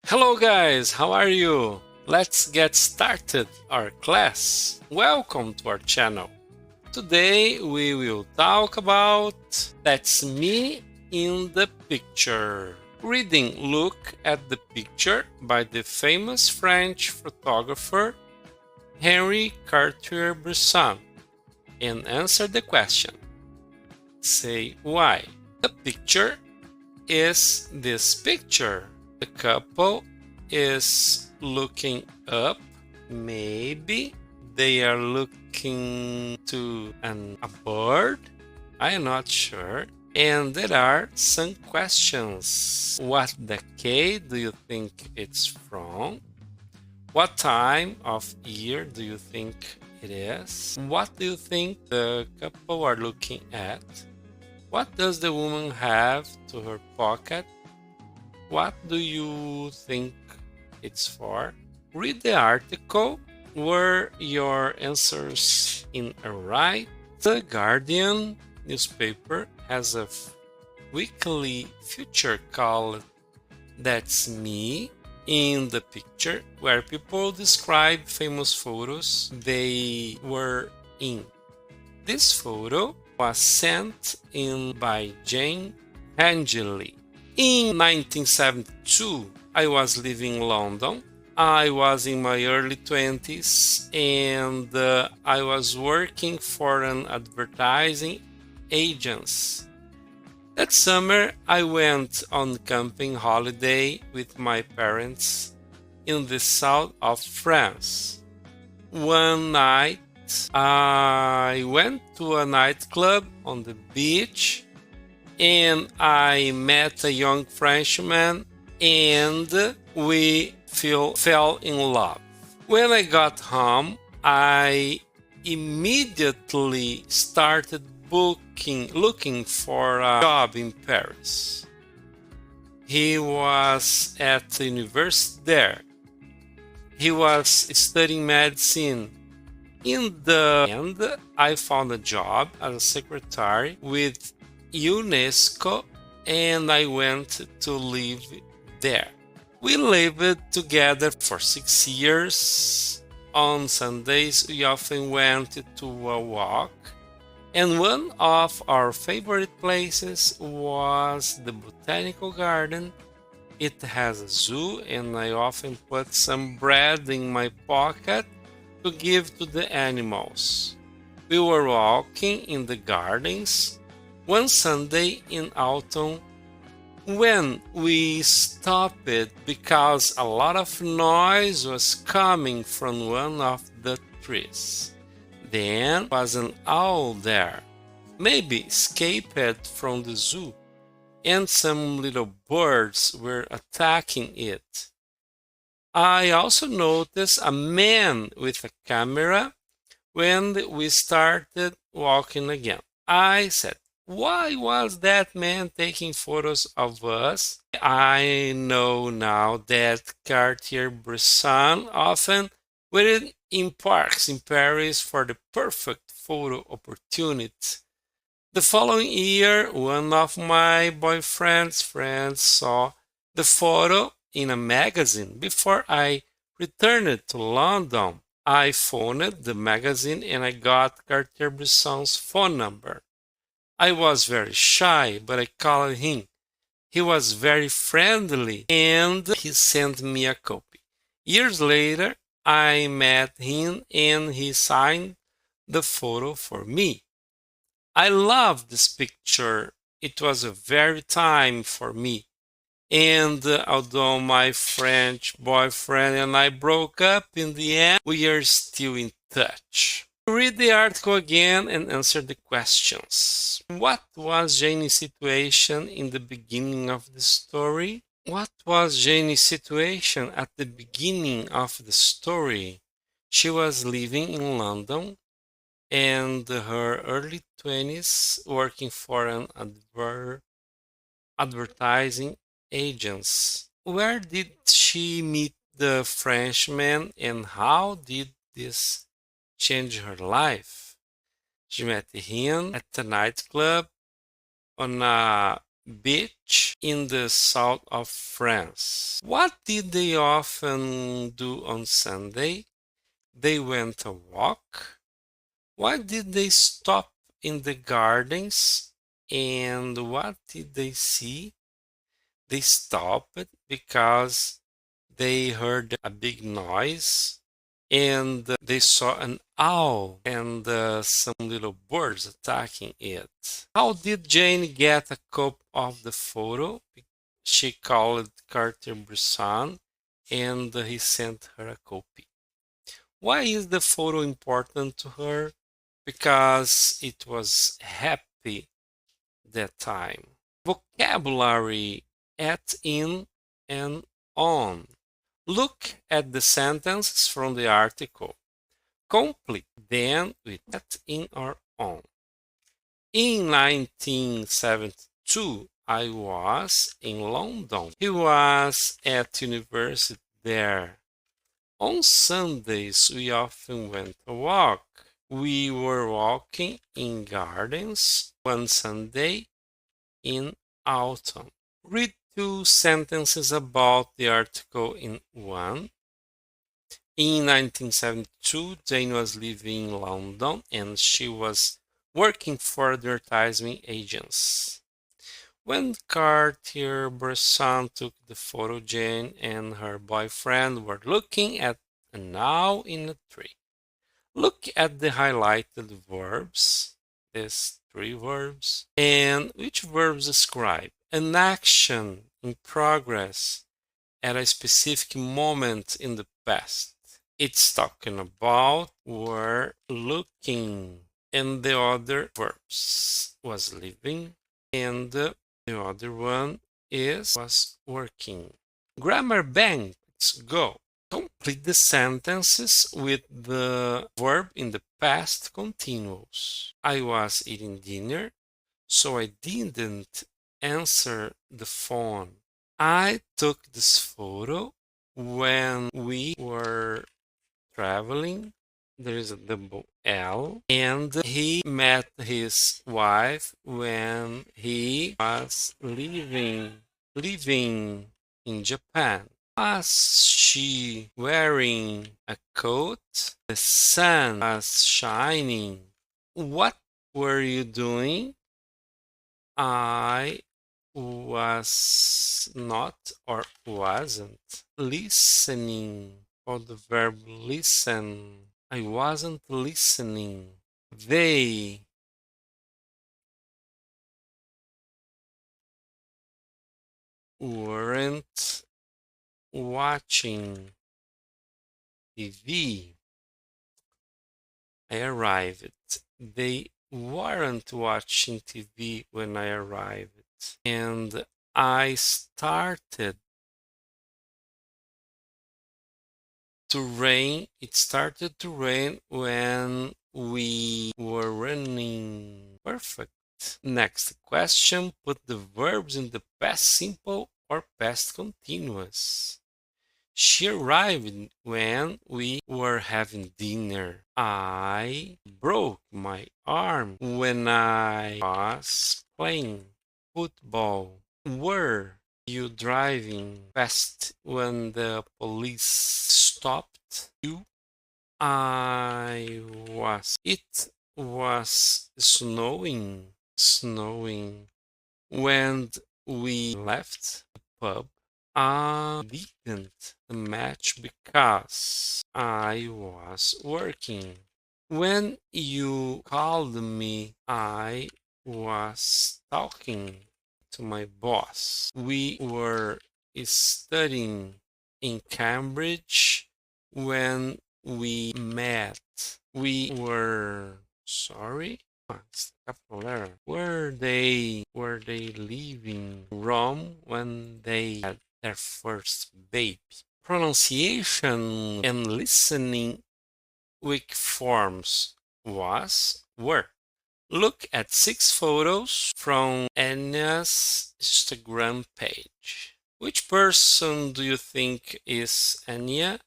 Hello guys, how are you? Let's get started our class. Welcome to our channel. Today we will talk about That's Me in the Picture. Reading Look at the Picture by the famous French photographer Henri Cartier-Bresson and answer the question. Say why. The picture is this picture. The couple is looking up. Maybe they are looking to a bird. I am not sure. And there are some questions. What decade do you think it's from? What time of year do you think it is? What do you think the couple are looking at? What does the woman have to her pocket? What do you think it's for? Read the article. Were your answers in a right? The Guardian newspaper has a weekly feature called That's Me in the Picture, where people describe famous photos they were in. This photo was sent in by Jane Angeli. In 1972, I was living in London. I was in my early 20s and I was working for an advertising agency. That summer, I went on camping holiday with my parents in the south of France. One night, I went to a nightclub on the beach and I met a young Frenchman and we fell in love. When I got home, I immediately started looking for a job in Paris. He was at the university there. He was studying medicine. In the end, I found a job as a secretary with UNESCO and I went to live there. We lived together for 6 years. On Sundays, we often went to a walk, and one of our favorite places was the Botanical Garden. It has a zoo, and I often put some bread in my pocket to give to the animals. We were walking in the gardens one Sunday in autumn when we stopped because a lot of noise was coming from one of the trees. Then was an owl there, maybe escaped from the zoo, and some little birds were attacking it. I also noticed a man with a camera when we started walking again. I said, why was that man taking photos of us? I know now that Cartier-Bresson often waited in parks in Paris for the perfect photo opportunity. The following year, one of my boyfriend's friends saw the photo in a magazine. Before I returned to London, I phoned the magazine and I got Cartier-Bresson's phone number. I was very shy, but I called him. He was very friendly and he sent me a copy. Years later, I met him and he signed the photo for me. I love this picture. It was a very time for me. And although my French boyfriend and I broke up in the end, we are still in touch. Read the article again and answer the questions. What was Jane's situation in the beginning of the story? What was Jane's situation at the beginning of the story? She was living in London and her early 20s working for an advertising agency. Where did she meet the Frenchman and how did this change her life? She met him at a nightclub on a beach in the south of France. What did they often do on Sunday? They went a walk. Why did they stop in the gardens? And what did they see? They stopped because they heard a big noise and they saw an owl and some little birds attacking it. How did Jane get a copy of the photo? She called Cartier-Bresson and he sent her a copy. Why is the photo important to her? Because it was happy that time. Vocabulary at, in, and on. Look at the sentences from the article. Complete them with at, in, or on. In 1972, I was in London. He was at university there. On Sundays, we often went to walk. We were walking in gardens one Sunday in autumn. Read 2 sentences about the article in one. In 1972, Jane was living in London and she was working for advertising agents. When Cartier-Bresson took the photo, Jane and her boyfriend were looking at an owl in a tree. Look at the highlighted verbs, these 3 verbs, and which verbs describe an action in progress at a specific moment in the past. It's talking about were looking, and the other verbs was living, and the other one is was working. Grammar bank, let's go. Complete the sentences with the verb in the past continuous. I was eating dinner, so I didn't answer the phone. I took this photo when we were traveling. There is a double L. And he met his wife when he was living in Japan. Was she wearing a coat? The sun was shining. What were you doing? I was not or wasn't listening. For the verb listen, I wasn't listening. They weren't watching TV. I arrived. They weren't watching TV when I arrived. And I started to rain. It started to rain when we were running. Perfect. Next question, put the verbs in the past simple or past continuous. She arrived when we were having dinner. I broke my arm when I was playing football. Were you driving fast when the police stopped you? I was. It was snowing when we left the pub. I didn't match because I was working. When you called me, I was talking to my boss. We were studying in Cambridge when we met. We were sorry. It's the capital letter. Were they leaving Rome when they had their first baby? Pronunciation and listening weak forms was, were. Look at 6 photos from Anya's Instagram page. Which person do you think is Anya?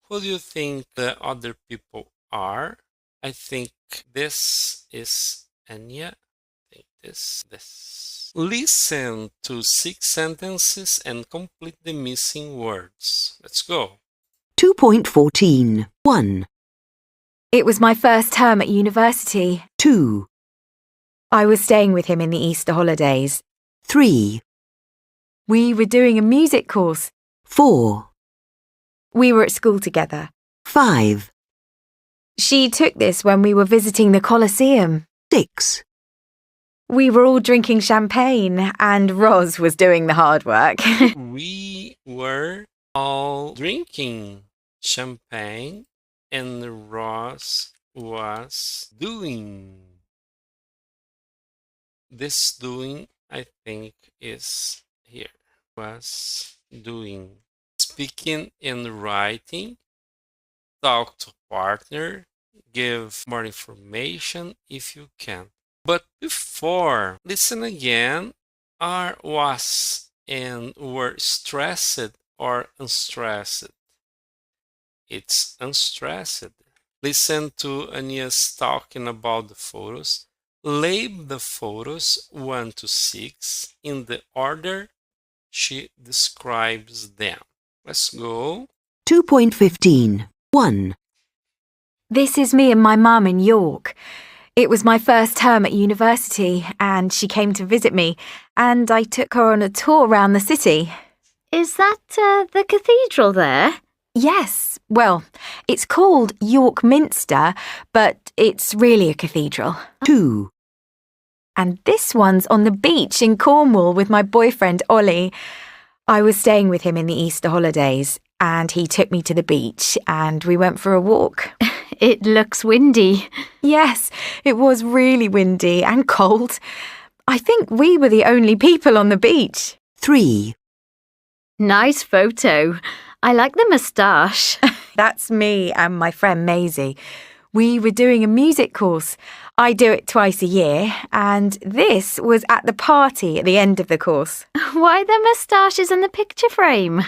Who do you think the other people are? I think this is Anya. I think is this. Listen to 6 sentences and complete the missing words. Let's go. 2.14. 1, It was my first term at university. 2, I was staying with him in the Easter holidays. 3, We were doing a music course. 4, We were at school together. 5, She took this when we were visiting the Colosseum. 6, We were all drinking champagne and Roz was doing the hard work. We were all drinking champagne and Ross was doing. This doing, I think, is here. Was doing. Speaking and writing. Talk to partner. Give more information if you can. But before, listen again. Are, was, and were stressed or unstressed? It's unstressed. Listen to Ania's talking about the photos. Label the photos 1 to 6 in the order she describes them. Let's go. 2.15. 1, This is me and my mum in York. It was my first term at university and she came to visit me and I took her on a tour around the city. Is that the cathedral there? Yes, well, it's called York Minster, but it's really a cathedral. 2, And this one's on the beach in Cornwall with my boyfriend Ollie. I was staying with him in the Easter holidays and he took me to the beach and we went for a walk. It looks windy. Yes, it was really windy and cold. I think we were the only people on the beach. 3, Nice photo. I like the moustache. That's me and my friend Maisie. We were doing a music course. I do it twice a year, and this was at the party at the end of the course. Why the moustaches in the picture frame?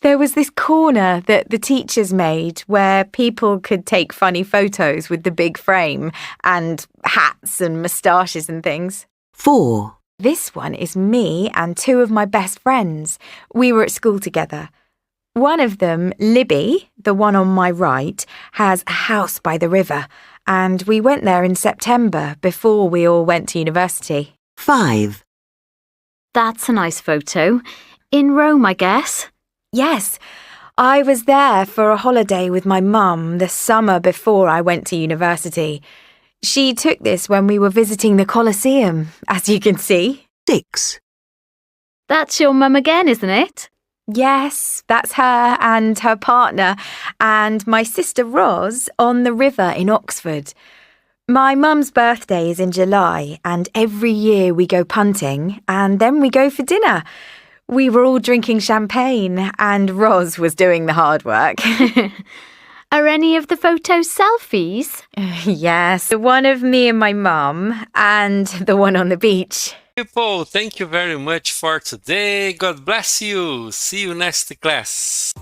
There was this corner that the teachers made where people could take funny photos with the big frame and hats and moustaches and things. 4, This one is me and 2 of my best friends. We were at school together. One of them, Libby, the one on my right, has a house by the river, and we went there in September before we all went to university. 5, That's a nice photo. In Rome, I guess. Yes, I was there for a holiday with my mum the summer before I went to university. She took this when we were visiting the Colosseum, as you can see. 6, That's your mum again, isn't it? Yes, that's her and her partner and my sister Roz on the river in Oxford. My mum's birthday is in July and every year we go punting and then we go for dinner. We were all drinking champagne and Roz was doing the hard work. Are any of the photos selfies? Yes, the one of me and my mum and the one on the beach. People, thank you very much for today. God bless you. See you next class.